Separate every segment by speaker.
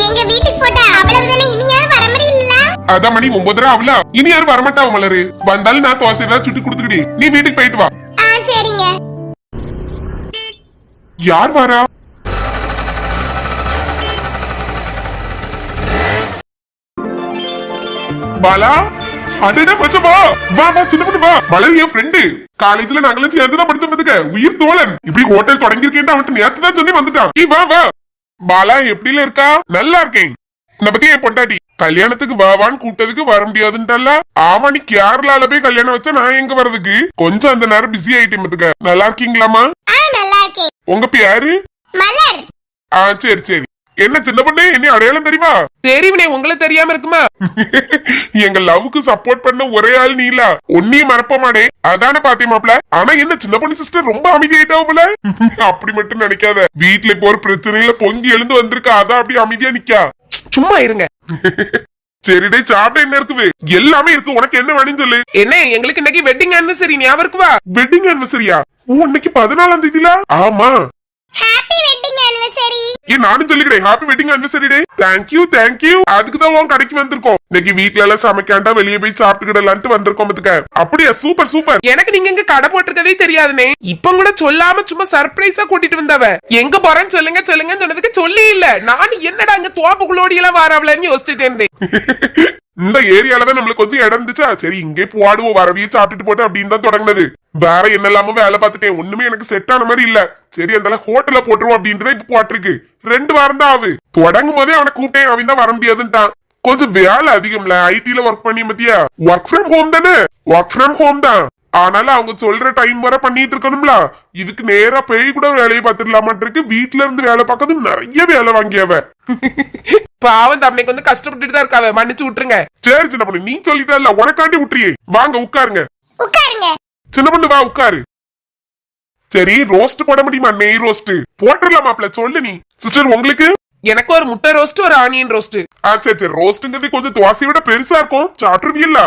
Speaker 1: எங்க வீட்டுக்கு போட்ட அவ்வளவுதானே, இனி யாரும் வர மாதிரி இல்ல.
Speaker 2: அதான் மணி 9:30 ஆகல, இனி யாரும் வரமாட்டா மலரு. வந்தாலும் நான் தோசை ஏதாவது சுட்டு கொடுத்துக்கிட்டே, நீ வீட்டுக்கு போயிட்டு வா.
Speaker 1: சரிங்க.
Speaker 2: யார் வரா? பாலா, அடடா மச்சான் வா வா வா, சின்ன பொண்ணு வா. மலர் என் ஃப்ரெண்டு, காலேஜ்ல நாங்களும் சேர்ந்துதான் படிச்சோம்துக்க, உயிர் தோழன். இப்படி ஹோட்டல் தொடங்கிருக்கேன் அவன்ட்டு நேத்து தான் சொல்லி வந்துட்டான். நீ வா வா. பாலா எப்படில இருக்கா? நல்லா இருக்கேன். இந்த பத்தி என் பொண்டாட்டி கல்யாணத்துக்கு வாவான்னு கூட்டதுக்கு வர முடியாதுன்ட்டல்ல. ஆமா, நீ கேரளால போய் கல்யாணம் வச்சா நான் எங்க வர்றதுக்கு? கொஞ்சம் அந்த நேரம் பிஸி ஆயிட்டேன். நல்லா இருக்கீங்களாமா?
Speaker 1: நல்லா இருக்கேன்.
Speaker 2: உங்க பேரு?
Speaker 1: மலர்.
Speaker 2: சரி சரி. என்ன சின்ன பொண்ணு, என்ன அடையாளம் தெரியுமா?
Speaker 3: தெரியுமே, உங்களை தெரியாம இருக்குமா?
Speaker 2: எங்க லவ்வுக்கு சப்போர்ட் பண்ண ஒரே ஆள் நீல, ஒன்னையும் மறப்ப மாடே. அதான பாத்தியமாப்ல. ஆனா என்ன சின்ன பொண்ணு சிஸ்டர் ரொம்ப அமைதியாயிட்டாவுல. அப்படி மட்டும் நினைக்காத, வீட்டுல இப்போ ஒரு பிரச்சனையில பொங்கி எழுந்து வந்திருக்கா, அதான் அப்படி அமைதியா நிக்கா.
Speaker 3: சும்மா இருங்க.
Speaker 2: சரிடே, சாப்பிட என்ன இருக்குது? எல்லாமே இருக்கு, உனக்கு என்ன வேணும்னு சொல்லு.
Speaker 3: என்ன, எங்களுக்கு இன்னைக்கு வெட்டிங் ஆனிவர்சரி ஞாபகம் இருக்குவா?
Speaker 2: வெட்டிங் ஆனிவர்சரியா? இன்னைக்கு 14ஆம் தேதில? ஆமா.
Speaker 1: Happy wedding anniversary.
Speaker 2: நானும் சொல்லிக்கிறேன், ஹாப்பி வெட்டிங் ஆனிவர்சரி டே. Thank you thank you. அதுக்குதான் உன் கடைக்கு வந்திருக்கோம். இன்னைக்கு வீட்ல எல்லாம் சமைக்காண்டா வெளியே போய் சாப்பிட்டுக்கிடலான்ட்டு வந்திருக்கோம். அப்படியா? Super super.
Speaker 3: எனக்கு நீங்க இங்க கடை போட்டிருக்கதே தெரியாதுனே. இப்ப கூட சொல்லாம சும்மா சர்ப்ரைஸா கூட்டிட்டு வந்தவ. எங்க போறேன்னு சொல்லுங்க சொல்லுங்க சொன்னதுக்கு சொல்லி இல்ல. நானும் என்னடா அங்க தோப்புக்குள்ளோடி எல்லாம் வாராவலன்னு யோசிச்சுட்டு இருந்தேன்.
Speaker 2: இந்த ஏரியாலதான் நம்மளுக்கு கொஞ்சம் இடம் இருந்துச்சா, சரி இங்கே போடுவோம், வரவியே சாப்பிட்டுட்டு போட்டு அப்படின்னு தான் தொடங்கினது. வேற என்னெல்லாம வேலை பார்த்துட்டேன், ஒண்ணுமே எனக்கு செட் ஆன மாதிரி இல்ல. சரி அந்த ஹோட்டல்ல போட்டுருவோம் அப்படின்றத இப்ப போட்டிருக்கு. 2 வாரம் தான் ஆகுது. தொடங்கும் போதே அவனை கூப்பிட்டேன், அவன் தான் வர முடியாதுன்ட்டான். கொஞ்சம் வேலை அதிகம்ல, ஐடில ஒர்க் பண்ணி மத்தியா. ஒர்க் ஃப்ரம் ஹோம் தானே? ஒர்க் ஃப்ரம் ஹோம் தான். ஆனால அவங்க சொல்ற டைம் வர பண்ணிட்டு இருக்கணும்ல. இதுக்கு நேரா போய் கூட வேலையை பார்த்துடலாமாட்டிருக்கு. வீட்டுல இருந்து வேலை பார்க்கறது நிறைய வேலை வாங்கியவ.
Speaker 3: பாவம், தம்மைக்கு வந்து கஷ்டப்பட்டுட்டு தான் இருக்காவ, மன்னிச்சு விட்டுருங்க.
Speaker 2: சரி சின்ன பொண்ணு, நீ சொல்லிட்டா உனக்காண்டி விட்டுறியே. வாங்க உட்காருங்க.
Speaker 1: உட்காருங்க.
Speaker 2: சின்ன பொண்ணு வா உட்காரு. சரி, ரோஸ்ட் போட முடியுமா? நெய் ரோஸ்ட் போட்டுடலாமாப்ல, சொல்லு நீ. சிஸ்டர் உங்களுக்கு?
Speaker 3: எனக்கு ஒரு முட்டை ரோஸ்ட், ஒரு ஆனியன் ரோஸ்ட்.
Speaker 2: சரி சரி. ரோஸ்ட்ங்கிறது கொஞ்சம் தோசையை விட பெருசா இருக்கும், சாப்பிட்டுருவீல்ல?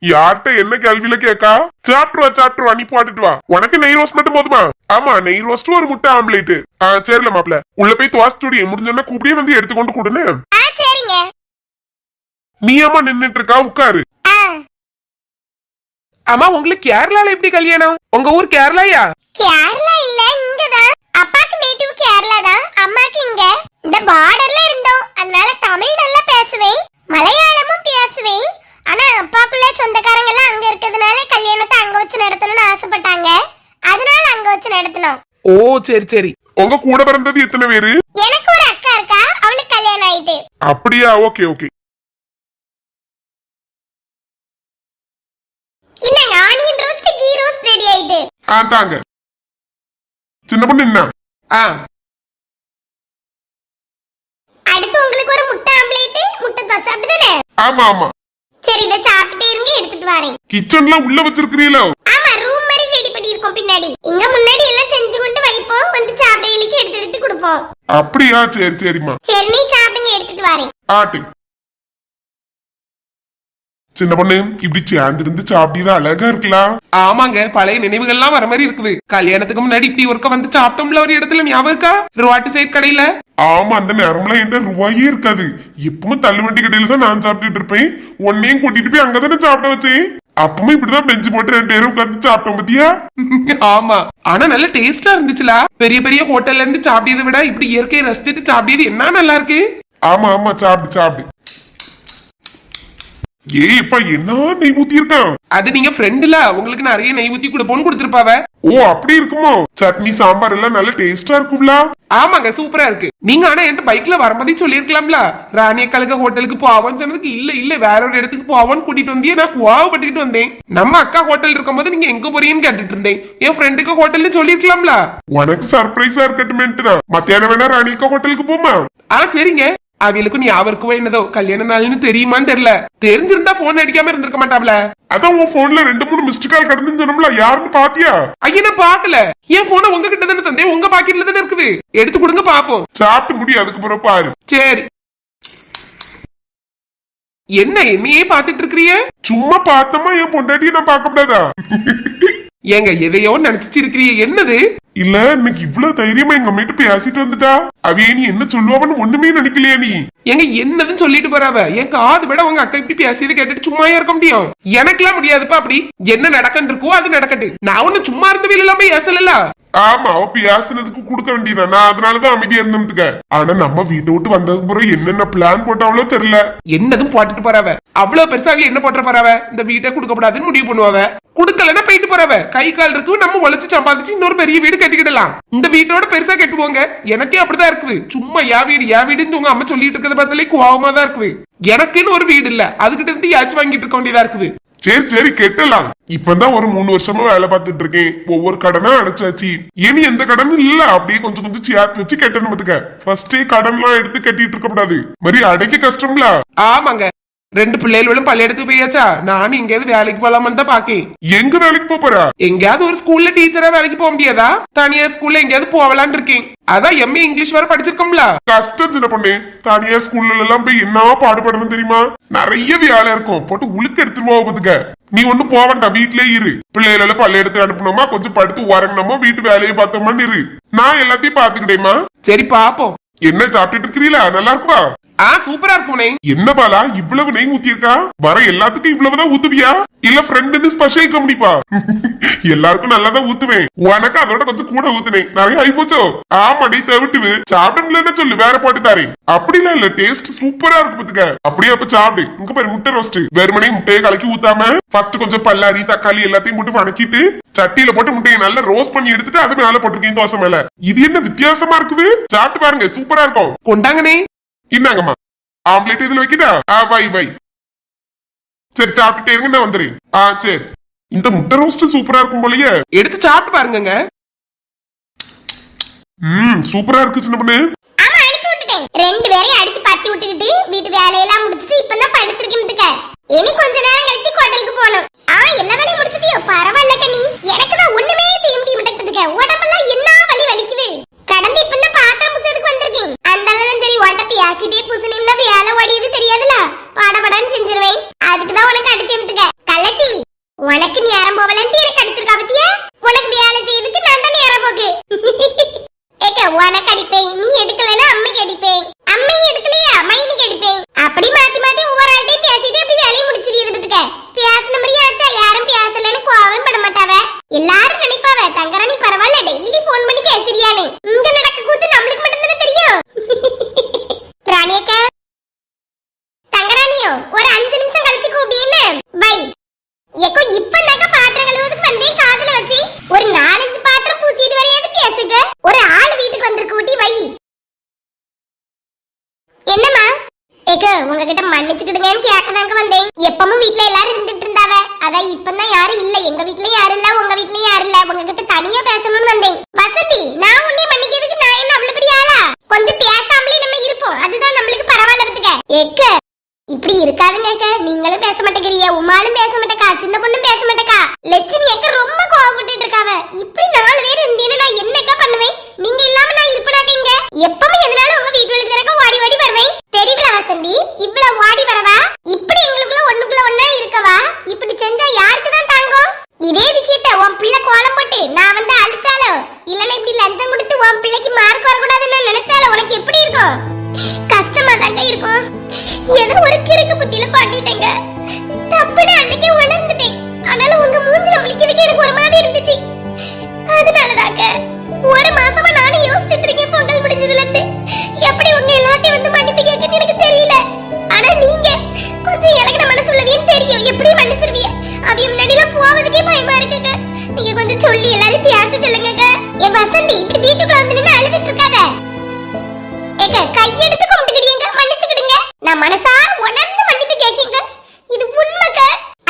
Speaker 2: யார்கிட்ட என்ன கேள்வியில கேக்கா? சாப்பிட்டுருவா, நீ போட்டுட்டு வா. உனக்கு நெய் ரோஸ்ட் மட்டும் போதுமா? ஆமா, நெய் ரோஸ்ட், ஒரு முட்டை ஆம்லேட். சரில மாப்ள, உள்ள போய் தோசை முடிஞ்சோன்னா கூப்பிடியே வந்து எடுத்துக்கொண்டு கொடுன்னு.
Speaker 1: சரிங்க.
Speaker 2: நீ அம்மா நின்னுட்டு இருக்கா, உட்காரு.
Speaker 3: ஆமா, உங்களுக்கு கேரளால எப்படி கல்யாணம்? உங்க ஊர் கேரளாயா?
Speaker 1: கேரளா இல்ல, இங்கதான். அப்பாக்கு நேட்டிவ் கேரளா தான், அம்மாக்கு இங்க. இந்த பார்டர்ல இருந்தோம், அதனால தமிழ் நல்லா பேசுவேன், மலையாளமும் பேசுவேன். ஆனா அப்பாக்குள்ள சொந்தக்காரங்க எல்லாம் அங்க இருக்கிறதுனால கல்யாணத்தை அங்க வச்சு நடத்தணும்னு ஆசைப்பட்டாங்க, அதனால அங்க வச்சு நடத்தணும்.
Speaker 3: ஓ சரி சரி.
Speaker 2: உங்க கூட பிறந்தது எத்தனை பேரு?
Speaker 1: எனக்கு ஒரு அக்கா இருக்கா, அவளுக்கு கல்யாணம் ஆயிட்டு.
Speaker 2: அப்படியா? Okay okay.
Speaker 1: இன்னங்க onion roast, ghee roast ready ஆயிட்டு.
Speaker 2: தாங்க. சின்ன பொண்ணு என்ன?
Speaker 1: அடுத்து உங்களுக்கு ஒரு முட்டை ஆம்லேட், முட்டை தோசை, அப்படிதானே?
Speaker 2: ஆமா ஆமா.
Speaker 1: சரி, இத சாப்பிட்டே இருங்க, எடுத்துட்டு வரேன்.
Speaker 2: கிச்சன்ல உள்ள வச்சிருக்கீங்களோ?
Speaker 1: ஆமா, ரூம் மாதிரி ரெடி பண்ணி இருக்கோம் பின்னாடி. இங்க முன்னாடி எல்லாம் செஞ்சு கொண்டு வைப்போம், வந்து சாப்பிடறதுக்கு எடுத்து எடுத்து கொடுப்போம்.
Speaker 2: அப்படியா? சரி சரிம்மா.
Speaker 1: சரி, நீ சாப்பிடுங்க, எடுத்துட்டு வரேன்.
Speaker 2: ஆட்டு. சின்ன பொண்ணு, இப்படி சேர்ந்திருந்து சாப்பிட்டீதான் அழகா இருக்கலாம்.
Speaker 3: ஆமாங்க, பழைய நினைவுகள்லாம் வர மாதிரி இருக்குது. கல்யாணத்துக்கு முன்னாடி இப்படி ஒருக்க வந்து சாப்பிட்டோம்ல ஒரு இடத்துல, ஞாபகம் இருக்கா? ரோட்டு சைட் கடையில.
Speaker 2: ஆமா, அந்த நேரம்லாம் என்கிட்ட ரூபாயே இருக்காது. எப்பவும் தள்ளுவண்டி கடையில தான் நான் சாப்பிட்டுட்டு இருப்பேன். உன்னையும் கூட்டிட்டு போய் அங்கதானே சாப்பிட வச்சேன். அப்பவும் இப்படிதான் பெஞ்சு போட்டு 2 பேரும் உட்கார்ந்து சாப்பிட்டோம் பத்தியா?
Speaker 3: ஆமா, ஆனா நல்ல டேஸ்டா இருந்துச்சுல. பெரிய பெரிய ஹோட்டல்ல இருந்து சாப்பிட்டதை விட இப்படி இயற்கையை ரசிச்சுட்டு சாப்பிட்டது என்ன நல்லா இருக்கு.
Speaker 2: ஆமா ஆமா, சாப்பிடு சாப்பிடு. இப்ப என்ன நெய் ஊத்தி இருக்கான்?
Speaker 3: அது நீங்க ஃப்ரெண்டுல, உங்களுக்கு நிறைய நெய் ஊத்தி கொடுப்போன்னு கொடுத்துருப்பாவ.
Speaker 2: ஓ அப்படி இருக்குமோ? சட்னி சாம்பார் எல்லாம் நல்ல டேஸ்டா இருக்கும்ல?
Speaker 3: ஆமாங்க, சூப்பரா இருக்கு. நீங்க ஆனா என்கிட்ட பைக்ல வரும்போதே சொல்லிருக்கலாம்ல, ராணியக்காலுக்கு ஹோட்டலுக்கு போவோம்னு சொன்னதுக்கு இல்ல வேற ஒரு இடத்துக்கு போவோம்னு கூட்டிட்டு வந்தியே. நான் கோவப்பட்டுக்கிட்டு வந்தேன். நம்ம அக்கா ஹோட்டல் இருக்கும் போது நீங்க எங்க போறீங்கன்னு கேட்டுட்டு இருந்தேன். என் ஃப்ரெண்டுக்கு ஹோட்டல்னு சொல்லிருக்கலாம்ல.
Speaker 2: உனக்கு சர்ப்ரைஸா இருக்கட்டும் தான். மத்தியானம் வேணா ராணியக்கா ஹோட்டலுக்கு போமா?
Speaker 3: சரிங்க. அவளுக்கும் நீ அவருக்கும் என்னதோ கல்யாண நாள்னு தெரியுமான்னு தெரியல. தெரிஞ்சிருந்தா போன் அடிக்காம இருந்திருக்க மாட்டாப்ல.
Speaker 2: அதான் உன் போன்ல 2-3 மிஸ்டு கால் கடந்துன்னு சொன்னோம்ல, யாருன்னு பாத்தியா?
Speaker 3: ஐயா நான் பாக்கல. என் போனை உங்ககிட்ட தானே தந்தேன், உங்க பாக்கெட்ல தானே இருக்குது. எடுத்து கொடுங்க பாப்போம்.
Speaker 2: சாப்பிட்டு முடி, அதுக்கு பிறகு பாரு.
Speaker 3: சரி. என்ன என்னையே பாத்துட்டு இருக்கிறிய?
Speaker 2: சும்மா பார்த்தமா, என் பொண்டாட்டியை நான் பார்க்க கூடாதா?
Speaker 3: ஏங்க எதையோ நினைச்சிட்டு இருக்கிறீ? என்னது?
Speaker 2: இல்ல இன்னைக்கு இவ்வளவு தைரியமா எங்க அம்மிட்ட பேசிட்டு வந்துட்டா அவையே நீ என்ன சொல்லுவான்னு ஒண்ணுமே நினைக்கலையா நீ?
Speaker 3: எங்க என்னதுன்னு சொல்லிட்டு போறாவ என் காது விட உங்க அக்கா இப்படி பேசியது கேட்டுட்டு சும்மா இருக்க முடியும்? எனக்கெல்லாம் முடியாதுப்பா. அப்படி என்ன நடக்கன்னு இருக்கோ அது நடக்கட்டு. நான் ஒண்ணு சும்மா இருந்த இல்லாம பேசல.
Speaker 2: ஆமா அவ பேசுனதுக்கு கொடுக்க வேண்டியதா, நான் அதனாலதான் அமைதியா இருந்துக்க. ஆனா நம்ம வீட்டை விட்டு வந்ததுக்கு பிறகு என்னென்ன பிளான் போட்டாவளோ தெரியல.
Speaker 3: என்னதும் போட்டுட்டு போறாவ. அவ்வளவு பெருசாக என்ன போட்டு போறாவ? இந்த வீட்டை கொடுக்கப்படாதுன்னு முடிவு பண்ணுவாவ. குடுக்கலன்னா போயிட்டு போறவ. கை கால் இருக்கு, நம்ம உழைச்சு சம்பாதிச்சு இன்னொரு பெரிய வீடு கட்டிக்கிடலாம். இந்த வீட்டோட பெருசா கட்டுவோங்க. எனக்கே அப்படிதான் இருக்குது. சும்மா யா வீடுன்னு உங்க அம்மா சொல்லிட்டு இருக்கிறத பார்த்தாலே கோவமா தான் இருக்குது. எனக்குன்னு ஒரு வீடு இல்ல, அதுகிட்ட இருந்து யாச்சும் வாங்கிட்டு இருக்க வேண்டியதா இருக்குது.
Speaker 2: சரி கெட்டலாம். இப்பதான் ஒரு 3 வருஷமா வேலை பார்த்துட்டு இருக்கேன். ஒவ்வொரு கடனா அடைச்சாச்சு. இனி எந்த கடனும் இல்ல. அப்படியே கொஞ்சம் சேர்த்து வச்சு கட்டணும் பாத்துக்க. ஃபர்ஸ்டே கடன் எல்லாம் எடுத்து கட்டிட்டு இருக்க கூடாது. மாதிரி அடைக்க கஷ்டம்ல.
Speaker 3: ஆமாங்க. 2 பிள்ளைகளும் பள்ளியெடுத்து போயாச்சா? நானும் எங்கேயாவது வேலைக்கு போலாமான்னு தான் பாக்கேன்.
Speaker 2: எங்க வேலைக்கு போறா?
Speaker 3: எங்கேயாவது ஒரு ஸ்கூல்ல டீச்சரா வேலைக்கு போக முடியாதா? தனியா ஸ்கூல்ல எங்கேயாவது போகலான்னு இருக்கேன். அதான் எம்ஏ இங்கிலீஷ் வர படிச்சிருக்கோம்ல.
Speaker 2: கஷ்டம் சின்ன பொண்ணு. தனியா ஸ்கூல்ல எல்லாம் போய் என்ன பாடுபடணும் தெரியுமா? நிறைய வேலை இருக்கும். போட்டு உழுக்க எடுத்துருவா பாத்துக்க. நீ ஒண்ணு போக வேண்டாம், வீட்லயே இரு. பிள்ளைகள பள்ளி எடுத்து அனுப்பணுமா, கொஞ்சம் படுத்து உறங்கணுமா, வீட்டு வேலையை பார்த்தோமான்னு இரு. நான் எல்லாத்தையும் பாத்துக்கிட்டேமா.
Speaker 3: சரி பாப்போம்.
Speaker 2: என்ன சாப்பிட்டுட்டு இருக்கிறீங்களா? நல்லா இருக்குவா?
Speaker 3: சூப்பரா இருக்கும்னே.
Speaker 2: என்ன பாலா இவ்வளவு நெய் ஊத்திருக்கா? வர எல்லாத்துக்கும் இவ்வளவுதான் ஊத்துவியா இல்ல ஃப்ரெண்டுன்னு ஸ்பெஷல் கம்பெனிப்பா? எல்லாருக்கும் நல்லாதான் ஊத்துவேன். உனக்கு அதோட கொஞ்சம் கூட ஊத்துனேன். நிறைய ஆகி போச்சோ? ஆமாடி தவிட்டு சாப்பிடலன்னு சொல்லு, வேற போட்டு தாரேன். அப்படிலாம் இல்ல, டேஸ்ட் சூப்பரா இருக்கு பாத்துக்க. அப்படியே அப்ப சாப்பிடு. இங்க பாரு முட்டை ரோஸ்ட். வெறுமனே முட்டையை கலக்கி ஊத்தாம ஃபர்ஸ்ட் கொஞ்சம் பல்லாரி தக்காளி எல்லாத்தையும் போட்டு வணக்கிட்டு சட்டியில போட்டு முட்டையை நல்லா ரோஸ்ட் பண்ணி எடுத்துட்டு அது மேல போட்டிருக்கேன் தோசை மேல. இது என்ன வித்தியாசமா இருக்குது? சாப்பிட்டு பாருங்க, சூப்பரா இருக்கும்.
Speaker 3: கொண்டாங்கனே.
Speaker 2: இன்னாங்கம்மா ஆம்லேட் இதுல வைக்கிட்டா? வை. சரி சாப்பிட்டுட்டே இருங்க, நான் வந்துறேன். சரி. இந்த முட்டை ரோஸ்ட் சூப்பரா இருக்கும் போலயே.
Speaker 3: எடுத்து சாப்பிட்டு பாருங்க.
Speaker 2: சூப்பரா இருக்கு சின்ன பொண்ணு.
Speaker 1: ஆமா அனுப்பி விட்டுட்டேன். 2 பேரையும் அடிச்சு பத்தி விட்டுக்கிட்டு வீட்டு வேலையெல்லாம் முடிச்சிட்டு இப்பதான் படுத்திருக்கேன். இனி கொஞ்ச நேரம் கழிச்சு ஹோட்டலுக்கு போகணும். எல்லா வேலையும் முடிச்சிட்டியோ? பரவாயில்ல கண்ணி. எனக்கு தான் ஒண்ணுமே செய்ய முடிய மாட்டேங்குதுங்க. உடம்பெல்லாம் என்ன வலிக்குது. கடந்து இப்பதான் பாத்திரம் புசதுக்கு வந்திருக்கேன். அந்தாலும் சரி உடம்பு பேசிட்டே புசனிம்னா வேலை ஓடியது தெரியாதுல. படபடன்னு செஞ்சிருவேன். அதுக்குதான் உனக்கு அடிச்சுட்டுக்க. கள்ளச்சி உனக்கு நேரம் போகலன்ட்டு எனக்கு அடிச்சிருக்கா பத்தியா? உனக்கு வேலை செய்யறதுக்கு நான் தான் நேரம் போக்கு. ஏக்க உனக்கு அடிப்பேன், நீ எடுக்கலன்னா அம்மைக்கு அடிப்பேன். அம்மைக்கு எடுக்கலையா மைனிக்கு அடிப்பேன். அப்படி மாத்தி மாத்தி ஒவ்வொரு ஆள்கிட்டையும் பேசிட்டு அப்படி வேலையை முடிச்சிருக்க. பேசின மாதிரியே ஆச்சா? யாரும் பேசலன்னு கோவம் பட மாட்டாவ. எல்லாரும் நினைப்பாவ தங்கராணி பரவாயில்ல டெய்லி போன் பண்ணி பேசுறியான்னு. இங்க நடக்க கூத்து நம்மளுக்கு மட்டும் தானே தெரியும். ராணியக்க தங்கராணியோ ஒரு 5 நிமிஷம் கழிச்சு கூப்பிடுன்னு பை. ஏக்கோ இப்ப நக பாத்திரம் கழுவுறதுக்கு வந்தே காதுல வச்சு ஒரு 4-5 பாத்திரம் பூசிட்டு வரையாது பேசுங்க. ஒரு ஆள் வீட்டுக்கு வந்திருக்கு ஊட்டி வை. என்னம்மா? ஏக்க உங்ககிட்ட மன்னிச்சுக்கிடுங்கன்னு கேட்கதாங்க வந்தேன். எப்பவும் வீட்ல எல்லாரும் இருந்துட்டு இருந்தாவ. அதான் இப்பதான் யாரும் இல்ல. எங்க வீட்லயும் யாரும் இல்ல, உங்க வீட்லயும் யாரும் இல்ல. உங்ககிட்ட தனியா பேசணும்னு வந்தேன். வசந்தி நான் உன்னை மன்னிக்கிறதுக்கு நான் என்ன அவ்வளவு பெரிய ஆளா? கொஞ்சம் பேசாமலே நம்ம இருப்போம், அதுதான் நம்மளுக்கு பரவாயில்ல பத்துக்க. ஏக்க இப்படி இருக்காதுங்க. நீங்களும் பேச மாட்டேங்கிறீங்க, உமாலும் பேச மாட்டேக்கா, சின்ன பொண்ணும் பேச மாட்டேக்கா. லட்சுமி அக்கா ரொம்ப கோவப்பட்டு இருக்காவ. இப்படி 4 பேர் இருந்தீங்கன்னா நான் என்னக்கா பண்ணுவேன்? நீங்க இல்லாம நான் இருப்பேனாக்கீங்க. எப்பவும் எதனால உங்க வீட்டுக்கு திறக்க ஓடி ஓடி வருவேன். தெரியல வசந்தி, இவ்வளவு ஓடி வரவா? இப்படி எங்களுக்குள்ள ஒண்ணுக்குள்ள ஒண்ணா இருக்கவா? இப்படி செஞ்சா யாருக்கு தான் தாங்கும்? இதே விஷயத்த உன் பிள்ளை கோலம் போட்டு நான் வந்து அழிச்சாலோ இல்லன்னா இப்படி லஞ்சம் கொடுத்து உன் பிள்ளைக்கு மார்க் வரக்கூடாதுன்னு நினைச்சாலோ உனக்கு எப்படி இருக்கும்? கஷ்டமா தாங்க இருக்கும். ஏதோ ஒரு கிறுக்கு புத்தியில பாட்டிட்டேங்க. தப்புன்னு அன்னைக்கே உணர்ந்துட்டேன். ஆனாலும் உங்க மூஞ்சில முழிக்கிறதுக்கு எனக்கு ஒரு மாதிரி இருந்துச்சு. அதனாலதாங்க 1 மாசமா நானும் யோசிச்சுட்டு இருக்கேன். பொங்கல் முடிஞ்சதுல இருந்து எப்படி உங்க எல்லாத்தையும் வந்து மன்னிப்பு கேட்கன்னு எனக்கு தெரியல. ஆனா நீங்க கொஞ்சம் இலகின மனசுள்ளவியும் தெரியும், எப்படி மன்னிச்சிருவீங்க. அவைய முன்னாடில போவதுக்கே பயமா இருக்குங்க. நீங்க கொஞ்சம் சொல்லி எல்லாரும் பேச சொல்லுங்க. என் வசந்தி இப்படி வீட்டுக்குள்ள வந்து நின்னு அழுதுட்டு இருக்காத. ஏக்க கையெடுத்து கும்பிட்டுக்கிட்டீங்க, மன்னிச்சுக்கிடுங்க. நான் மனசார உணர்ந்து மன்னிப்பு கேட்கீங்க. இது உண்மைக்க.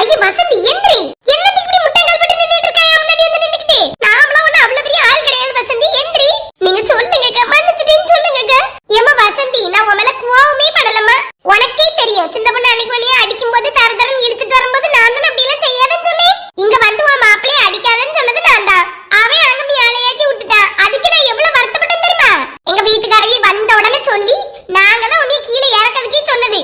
Speaker 1: ஐய வசந்தி எந்திரி. என்னத்துக்கு இப்படி முட்டைகள் போட்டு நின்னுட்டு இருக்காயா முன்னாடி வந்து நின்னுக்கிட்டு? நாமளா ஒண்ணு அவ்வளவு பெரிய ஆள் கிடையாது வசந்தி. எந்திரி. நீங்க சொல்லுங்க மன்னிச்சிட்டேன்னு சொல்லுங்க. ஏமா வசந்தி நான் உன் மேல கோவமே படலமா. உனக்கே தெரியும் சின்ன பொண்ணு அன்னைக்கு உன்னைய அடிக்கும் போது தரதரன்னு இழுத்துட்டு வரும்போது நான் தான் அப்படி எல்லாம் செய்யாதன்னு சொன்னேன். இங்க வந்து உன் மாப்பிள்ளைய அடிக்காதன்னு சொன்னது நான் தான். அவன் அங்க மேலே ஏத்தி விட்டுட்டான். அதுக்கு நான் எவ்வளவு வருத்தப்பட்டேன் தெரியுமா? எங்க வீட்டுக்காரவி வந்த உடனே சொல்லி நாங்க தான் உன்னைய கீழே இறக்கிறதுக்கே சொன்னது.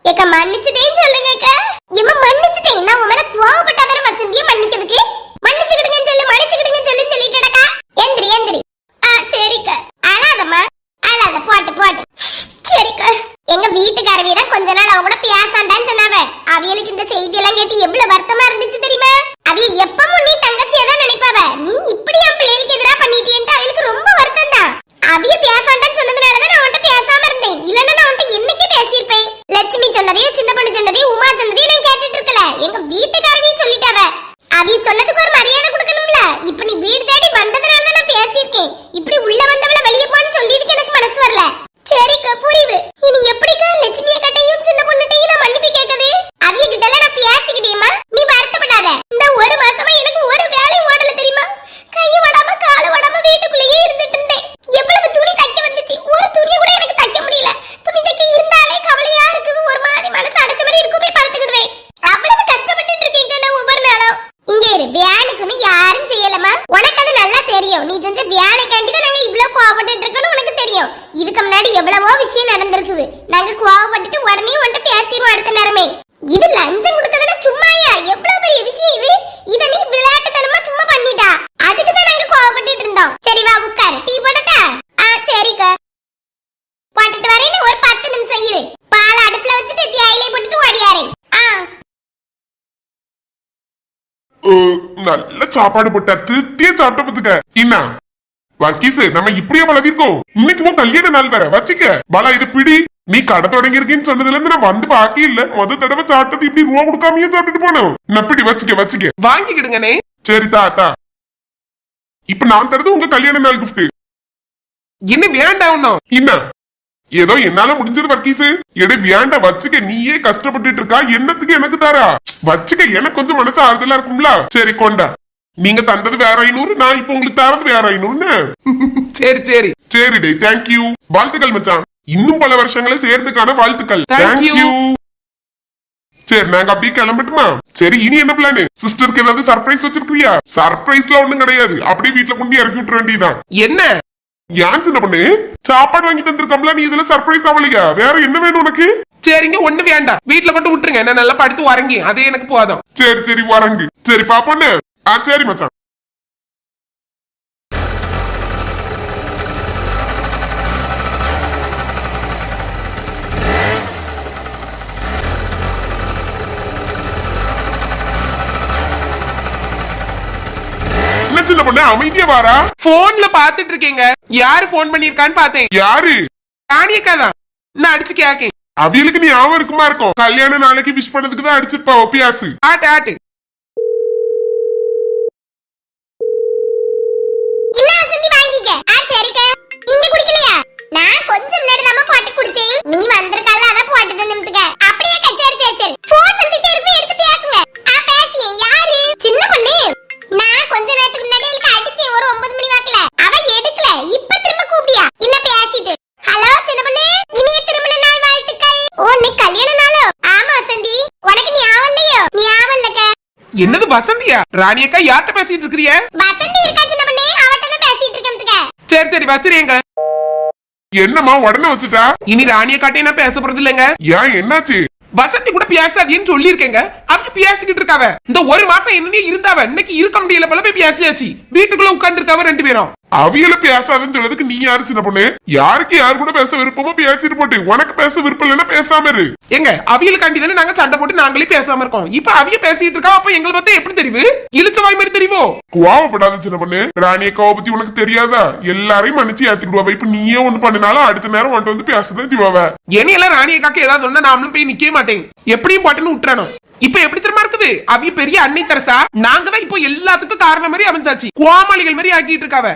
Speaker 1: ஏக்கா மன்னிச்சுட்டேன்னு சொல்லுங்கக்கா. இம்மா மன்னிச்சுட்டேன். நான் உன் மேல கோவப்பட்டாதானே வசந்தியை மன்னிக்கிறதுக்கு. மன்னிச்சுக்கிடுங்கன்னு சொல்லு, மன்னிச்சுக்கிடுங்கன்னு சொல்லுன்னு சொல்லிட்டேடக்கா. எந்திரி எந்திரி. சரிக்கா. அழாதம்மா அழாத, போட்டு போட்டு. சரிக்கா. எங்க வீட்டுக்காரவி தான் கொஞ்ச நாள் அவ கூட பேசாண்டான்னு சொன்னாவ. அவியலுக்கு இந்த செய்தி எல்லாம் கேட்டு எவ்வளவு வருத்தமா இருந்துச்சு தெரியுமா? அவிய எப்பவும் நீ தங்கச்சியை தான் நினைப்பாவ. நீ இப்படி என் பிள்ளைகளுக்கு எதிரா பண்ணிட்டியன்ட்டு அவளுக்கு ரொம்ப வருத்தம் தான். அவிய பேசாண்டான்னு சொன்னதுனாலதான் நான் அவன்கிட்ட பேசாம இருந்தேன். இல்லன்னா நான் அவன்கிட்ட என்னைக்கு பேசியிருப்பேன். லட்சுமி சொன்னதையும் சின்ன பொண்ணு சொன்னதையும் உமா சொன்னதையும் நான் கேட்டுட்டு இருக்கல. எங்க வீட்டுக்காரனையும் சொல்லிட்டாவ. அவிய சொன்னதுக்கு ஒரு மரியாதை கொடுக்கணும்ல. இப்ப நீ வீடு தேடி வந்ததுனால நான் பேசியிருக்கேன். இப்படி உள்ள வந்தவள வெளியே போன்னு சொல்லியதுக்கு எனக்கு மனசு வரல. சரிக்கா புரியுது. இனி எப்படிக்கா லட்சுமி அக்கட்டையும் சின்ன பொண்ணுட்டையும் நான் மன்னிப்பு கேட்குது? அவிய கிட்ட எல்லாம் நான் பேசிக்கிட்டேமா. நீ வருத்தப்படாத. இந்த ஒரு மாசமா எனக்கு ஒரு வேலையும் ஓடல தெரியுமா? கை ஓடாம கால் ஓடாம வீட்டுக்குள்ளேயே இருந்துட்டு இருந்தேன். எவ்வளவு துணி தைக்க வந்துச்சு, ஒரு துணியை கூட எனக்கு தைக்க முடியல. துணி தைக்க இருந்தாலே கவலையா இருக்குது. ஒரு மாதிரி மனசு அடைச்ச மாதிரி இருக்கும். போய் படுத்துக்கிடுவேன். அவ்வளவு கஷ்டப்பட்டு இருக்கேங்க நான் ஒவ்வொரு நாளும். இங்க இரு, வேலைக்குன்னு யாரும் செய்யலமா. உனக்கு அது நல்லா தெரியும். நீ செஞ்ச வேலைக்காண்டி தான் நாங்க இவ்வளவு கோவப்பட்டு இருக்கோம்னு உனக்கு தெரியும். இதுக்கு முன்னாடி எவ்வளவோ விஷயம் நடந்திருக்குது. நாங்க கோவப்பட்டுட்டு உடனே வந்துட்டு பேசிடுவோம் அடுத்த நேரமே. இது லஞ்சம் கொடுத்ததுன்னா சும்மாயா? எவ்வளவு பெரிய விஷயம் இது. இத நீ விளையாட்டுத்தனமா சும்மா பண்ணிட்டா. அதுக்கு தான் நாங்க கோவப்பட்டுட்டு இருந்தோம். சரி வா உட்காரு. டீ போடட்டா? சரிக்கா. போட்டுட்டு வரேன்னு ஒரு 10 நிமிஷம் இரு. பால் அடுப்புல வச்சுட்டு தேயிலை போட்டுட்டு ஓடியாரேன்.
Speaker 2: நல்ல சாப்பாடு போட்டா திருப்தியா சாப்பிட்ட பத்துக்க. என்ன வக்கீசு, நம்ம இப்படியே பழகிருக்கோம். இன்னைக்கு கல்யாண நாள் வேற வச்சுக்க. பலா இது பிடி. நீ கடை தொடங்கி இருக்கேன்னு சொன்னதுல இருந்து நான் வந்து பாக்கி இல்ல. தடவை சாப்பிட்டது இப்படி ரூபா கொடுக்காமயே சாப்பிட்டுட்டு போனோம். நப்பிடி வச்சுக்க
Speaker 3: வாங்கிக்கிடுங்கனே.
Speaker 2: சரி தாத்தா. இப்ப நான் தரது உங்க கல்யாண நாள் கிஃப்ட்.
Speaker 3: என்ன வேண்டாம்?
Speaker 2: என்ன ஏதோ என்னால முடிஞ்சது வக்கீசு. எடு வேண்டாம் வச்சுக்க. நீயே கஷ்டப்பட்டுட்டு இருக்கா, என்னத்துக்கு எனக்கு தாரா? வச்சுக்க, எனக்கு கொஞ்சம் மனசு ஆறுதலா இருக்கும்ல. சரி கொண்டா. நீங்க தந்தது வேற 500, நான் இப்ப உங்களுக்கு தரது வேற 500.
Speaker 3: சரி சரி
Speaker 2: சரி டே, தேங்க்யூ. வாழ்த்துக்கள் மச்சான். இன்னும் பல வருஷங்களை சேர்த்துக்கான வாழ்த்துக்கள்.
Speaker 3: Thank you.
Speaker 2: சரி நாங்க அப்படியே கிளம்பட்டுமா? சரி இனி என்ன பிளான்? சிஸ்டருக்கு ஏதாவது சர்ப்ரைஸ் வச்சிருக்கியா? சர்ப்ரைஸ்ல ஒண்ணும் கிடையாது. அப்படியே வீட்டுல கொண்டு இறக்கி விட்டுற வேண்டியதான்.
Speaker 3: என்ன
Speaker 2: ஏன் சின்ன பண்ணு சாப்பாடு வாங்கி தந்துருக்கோம்ல, நீ இதுல சர்ப்ரைஸ் ஆகலையா? வேற என்ன வேணும் உனக்கு?
Speaker 3: சரிங்க, ஒண்ணு வேண்டாம். வீட்டுல கொண்டு விட்டுருங்க. நான் நல்லா படுத்து வரங்கி, அதே எனக்கு போதும்.
Speaker 2: சரி வரங்கு. சரி பாப்போன்னு. சரி மச்சான். சின்ன பொண்ணு அமைதியா வாரா.
Speaker 3: போன்ல பாத்துட்டு இருக்கீங்க. யாரு போன் பண்ணிருக்கான்னு பார்த்தேன்.
Speaker 2: யாரு?
Speaker 3: ராணியக்கா தான். நான் அடிச்சு கேக்கேன்.
Speaker 2: அவியலுக்கு நீ ஞாபகம் இருக்குமா இருக்கும்? கல்யாண நாளைக்கு விஷ் பண்ணதுக்கு தான் அடிச்சிருப்பா ஒப்பியாசு.
Speaker 3: ஆட்டு ஆட்டு.
Speaker 1: என்ன வசந்தி வாங்கிக்க. சரிக்கா. நீங்க குடிக்கலையா? நான் கொஞ்சம் முன்னாடி தான் போட்டு குடிச்சேன். நீ வந்திருக்கல அத போட்டு தந்துட்டீங்க. அப்படியே சரி. போன் வந்துட்டே இருக்கு, எடுத்து பேசுங்க. பேசியே. யாரு? சின்ன பொண்ணு. நான் கொஞ்ச நேரத்துக்கு முன்னாடி உங்களுக்கு அடிச்சேன் ஒரு 9 மணி வாக்குல. அவ எடுக்கல. இப்ப திரும்ப கூப்பிடியா? என்ன பேசிட்டு? ஹலோ சின்ன பொண்ணு, இனிய திருமண நாள் வாழ்த்துக்கள். நீ கல்யாண நாளோ? ஆமா வசந்தி. உனக்கு ஞாபகம் இல்லையோ? ஞாபகம் இல்லக்க.
Speaker 3: என்னது வசந்தியா? ராணியக்கா யார்கிட்ட பேசிட்டு இருக்கீங்க?
Speaker 1: வசந்தி இருக்கா சின்ன பொண்ணு, அவட்ட தான் பேசிட்டு இருக்கேன்.
Speaker 3: சரி வச்சிருங்க.
Speaker 2: என்னம்மா உடனே வச்சுட்டா?
Speaker 3: இனி ராணியக்காட்டே நான் பேச போறது இல்லைங்க.
Speaker 2: ஏன் என்னாச்சு?
Speaker 3: வசந்தி கூட பேசாதீன்னு சொல்லி இருக்கேங்க. அவங்க பேசிக்கிட்டு இருக்காவ. இந்த ஒரு மாசம் என்னன்னே இருந்தாவ. இன்னைக்கு இருக்க முடியல போல போய் பேசியாச்சு. வீட்டுக்குள்ள உட்கார்ந்து இருக்காவ 2 பேரும்.
Speaker 2: அவியல பேசாதுன்னு சொல்றதுக்கு நீ யாரு சின்ன பொண்ணு? யாருக்கு யாரு கூட பேச விருப்பமோ பேசிட்டு போட்டு. உனக்கு பேச விருப்பம் இல்லைன்னா பேசாம இரு.
Speaker 3: எங்க அவியலுக்காண்டி தானே நாங்க சண்டை போட்டு நாங்களே பேசாம இருக்கோம். இப்ப அவிய பேசிட்டு இருக்கா. அப்ப எங்களை பார்த்தா எப்படி தெரியுது? இழுச்ச வாய் மாதிரி தெரியுமோ?
Speaker 2: கோவப்படாத சின்ன பொண்ணு. ராணிய கோவப்பத்தி உனக்கு தெரியாதா? எல்லாரையும் மன்னிச்சு ஏத்துக்கிடுவா. இப்ப நீயே ஒண்ணு பண்ணினாலும் அடுத்த நேரம் உன்ட்டு வந்து பேசுதான் செய்வாவ.
Speaker 3: என்னையெல்லாம் ராணியக்காக்கு ஏதாவது ஒண்ணு நாமளும் போய் நிக்கவே மாட்டேன். எப்படியும் போட்டுன்னு விட்டுறணும். இப்ப எப்படி தெரியுமா இருக்குது? அவிய பெரிய அன்னை தரசா. நாங்க தான் இப்போ எல்லாத்துக்கும் காரணம் மாதிரி அமைஞ்சாச்சு. கோமாளிகள் மாதிரி ஆக்கிட்டு இருக்காவ.